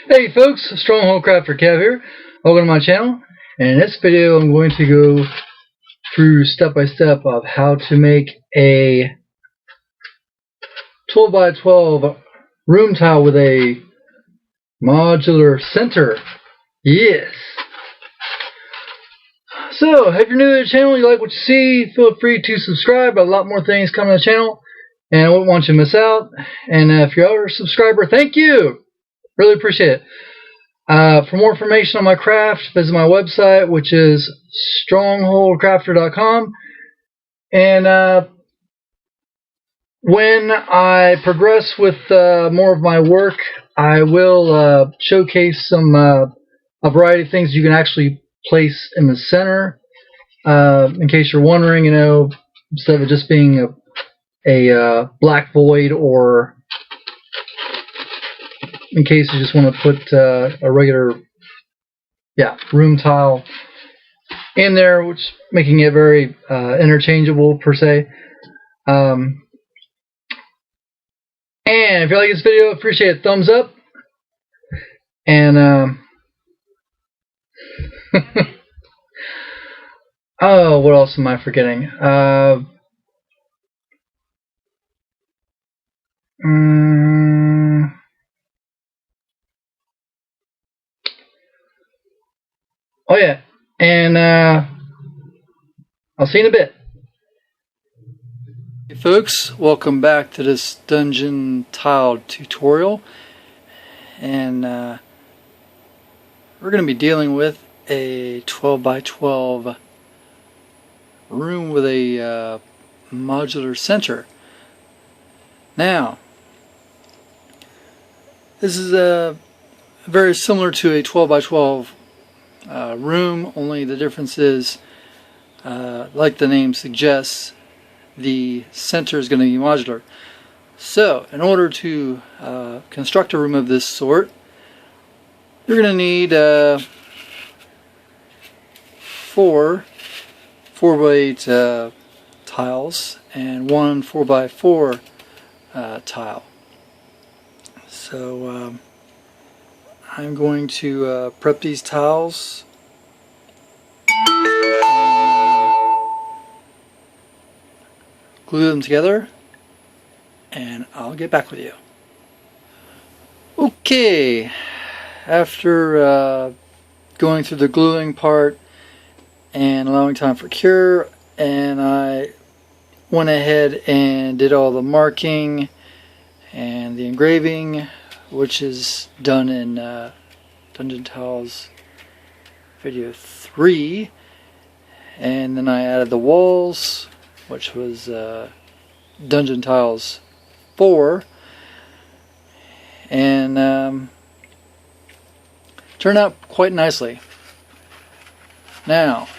Hey folks, Stronghold Crafter Kev here. Welcome to my channel. And in this video I'm going to go through step by step of how to make a 12 by 12 room tile with a modular center. Yes. So if you're new to the channel, you like what you see, feel free to subscribe. A lot more things coming to the channel and I wouldn't want you to miss out. And if you're a subscriber, thank you. Really appreciate it. For more information on my craft, visit my website, which is strongholdcrafter.com. And when I progress with more of my work, I will showcase a variety of things you can actually place in the center. In case you're wondering, instead of it just being a black void, or in case you just want to put a regular room tile in there, which making it very interchangeable per se. And if you like this video, appreciate a thumbs up. And oh, what else am I forgetting? Oh yeah, and I'll see you in a bit. Hey folks, welcome back to this dungeon tile tutorial, and we're going to be dealing with a 12 by 12 room with a modular center. Now, this is very similar to a 12 by 12 room, only the difference is, like the name suggests, the center is going to be modular. So, in order to construct a room of this sort, you're going to need 4 4x8 tiles and 1 4x4 tile. So I'm going to prep these tiles and glue them together, and I'll get back with you. Okay, after going through the gluing part and allowing time for cure, and I went ahead and did all the marking and the engraving, which is done in Dungeon Tiles video 3, and then I added the walls, which was Dungeon Tiles 4, and turned out quite nicely. Now,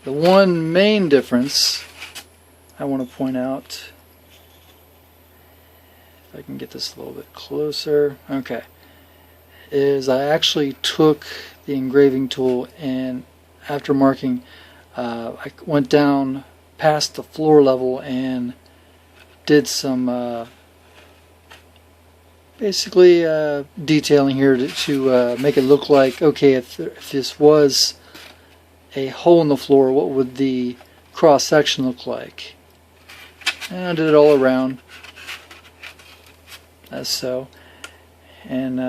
the one main difference I want to point out, if I can get this a little bit closer, okay, is I actually took the engraving tool, and after marking, I went down past the floor level and did some basically detailing here to make it look like, okay, if this was a hole in the floor, what would the cross section look like? And I did it all around, as so. And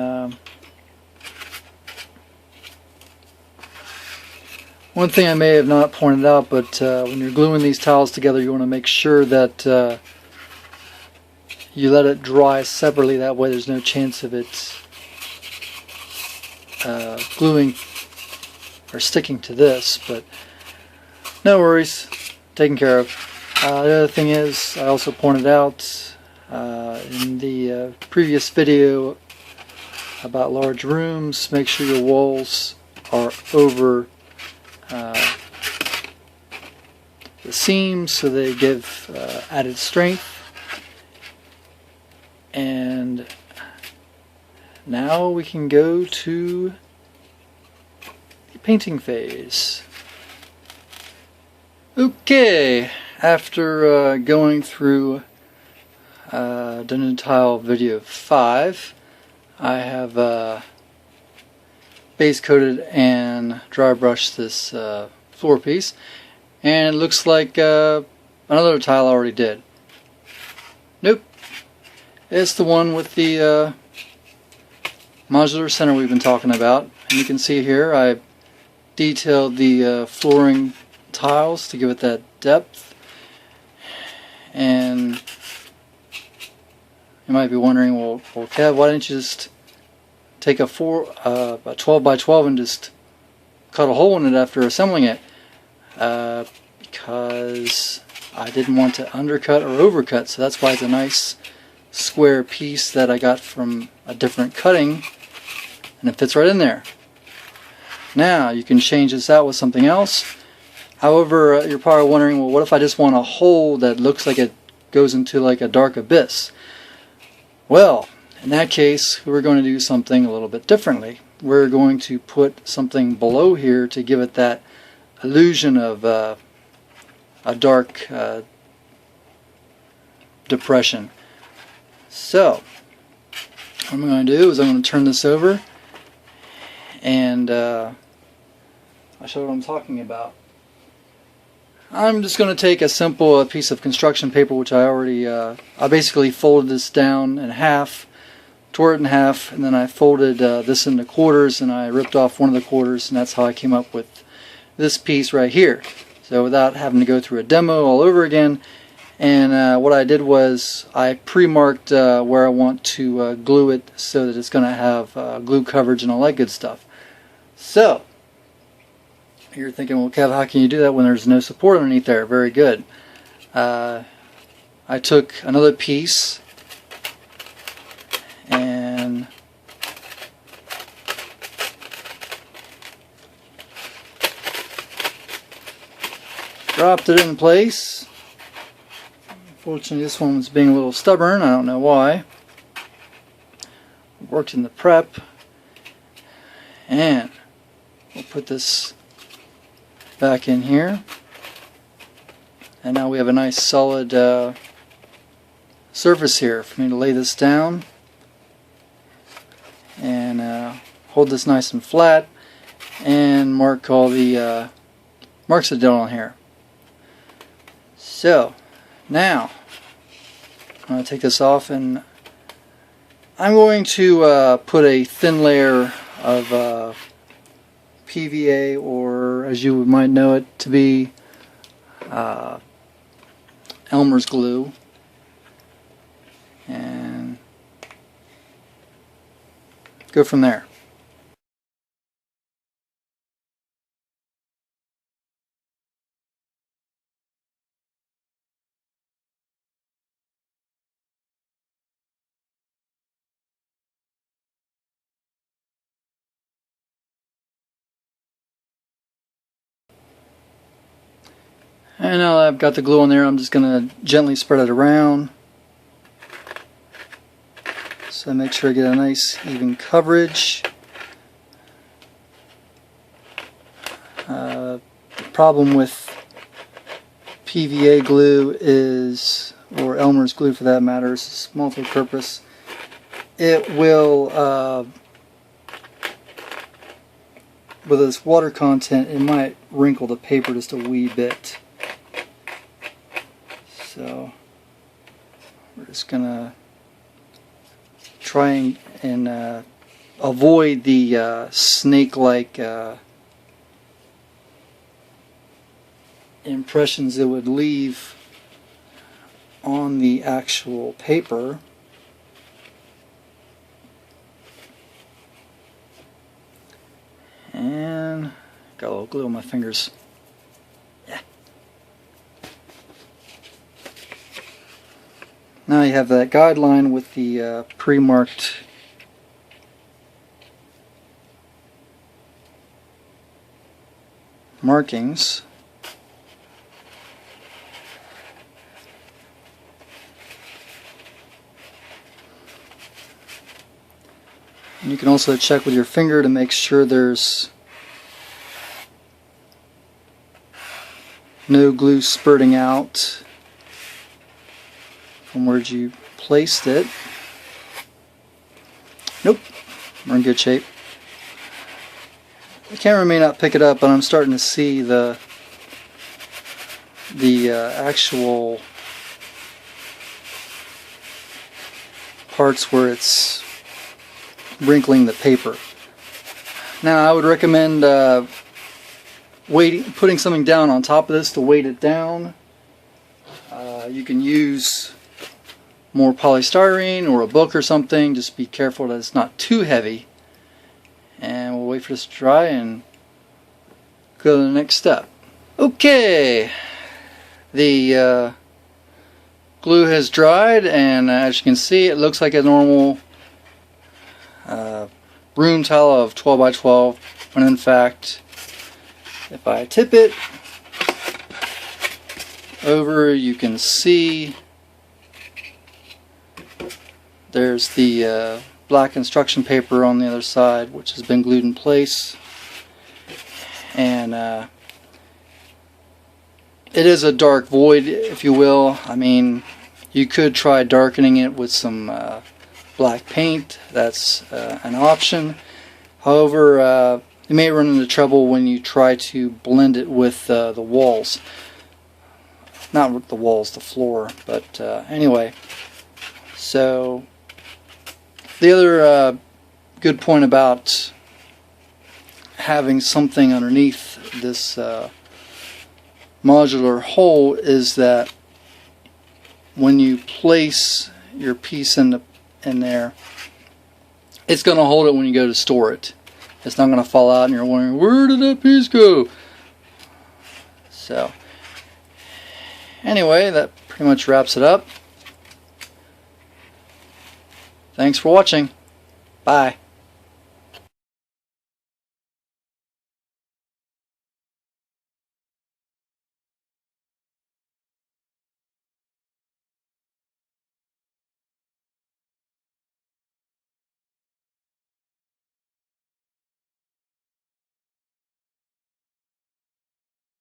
one thing I may have not pointed out, but when you're gluing these tiles together, you want to make sure that you let it dry separately. That way there's no chance of it gluing or sticking to this, but no worries, taken care of. The other thing is, I also pointed out in the previous video about large rooms, make sure your walls are over the seams so they give added strength. And now we can go to the painting phase. Okay, after going through Dungeon Tile video 5, I have base coated and dry brushed this floor piece, and it looks like another tile I already did. Nope, it's the one with the modular center we've been talking about. And you can see here I detailed the flooring tiles to give it that depth. And you might be wondering, well Kev, why didn't you just take a 12 by 12 and just cut a hole in it after assembling it? Because I didn't want to undercut or overcut, so that's why it's a nice square piece that I got from a different cutting, and it fits right in there. Now you can change this out with something else. However, you're probably wondering, well, what if I just want a hole that looks like it goes into like a dark abyss? Well, in that case, we're going to do something a little bit differently. We're going to put something below here to give it that illusion of a dark depression. So, what I'm going to do is I'm going to turn this over, and I'll show you what I'm talking about. I'm just going to take a simple piece of construction paper, which I basically folded this down in half, tore it in half, and then I folded this into quarters, and I ripped off one of the quarters, and that's how I came up with this piece right here. So without having to go through a demo all over again, and what I did was I pre-marked where I want to glue it so that it's going to have glue coverage and all that good stuff. So you're thinking, well Kev, how can you do that when there's no support underneath there? Very good. I took another piece and dropped it in place. Unfortunately, this one was being a little stubborn. I don't know why. Worked in the prep, and we'll put this back in here, and now we have a nice solid surface here for me to lay this down and hold this nice and flat and mark all the marks that don't on here. So now I'm going to take this off, and I'm going to put a thin layer of PVA, or as you might know it to be, Elmer's glue, and go from there. And now that I've got the glue on there, I'm just going to gently spread it around. So make sure I get a nice even coverage. The problem with PVA glue is, or Elmer's glue for that matter, is multi-purpose. It will, with this water content, it might wrinkle the paper just a wee bit. So we're just gonna try and avoid the snake-like impressions it would leave on the actual paper. And got a little glue on my fingers. Yeah. Now you have that guideline with the pre-marked markings. And you can also check with your finger to make sure there's no glue spurting out from where you placed it. Nope, we're in good shape. The camera may not pick it up, but I'm starting to see the actual parts where it's wrinkling the paper. Now I would recommend putting something down on top of this to weight it down. You can use more polystyrene or a book or something. Just be careful that it's not too heavy. And we'll wait for this to dry and go to the next step. Okay, the glue has dried, and as you can see, it looks like a normal room tile of 12 by 12, when in fact, if I tip it over, you can see there's the black instruction paper on the other side, which has been glued in place. And it is a dark void, if you will. I mean, you could try darkening it with some black paint. That's an option. However, you may run into trouble when you try to blend it with the walls. Not with the walls, the floor. But anyway, so the other good point about having something underneath this modular hole is that when you place your piece in there, it's going to hold it when you go to store it. It's not going to fall out and you're wondering, where did that piece go? So anyway, that pretty much wraps it up. Thanks for watching. Bye.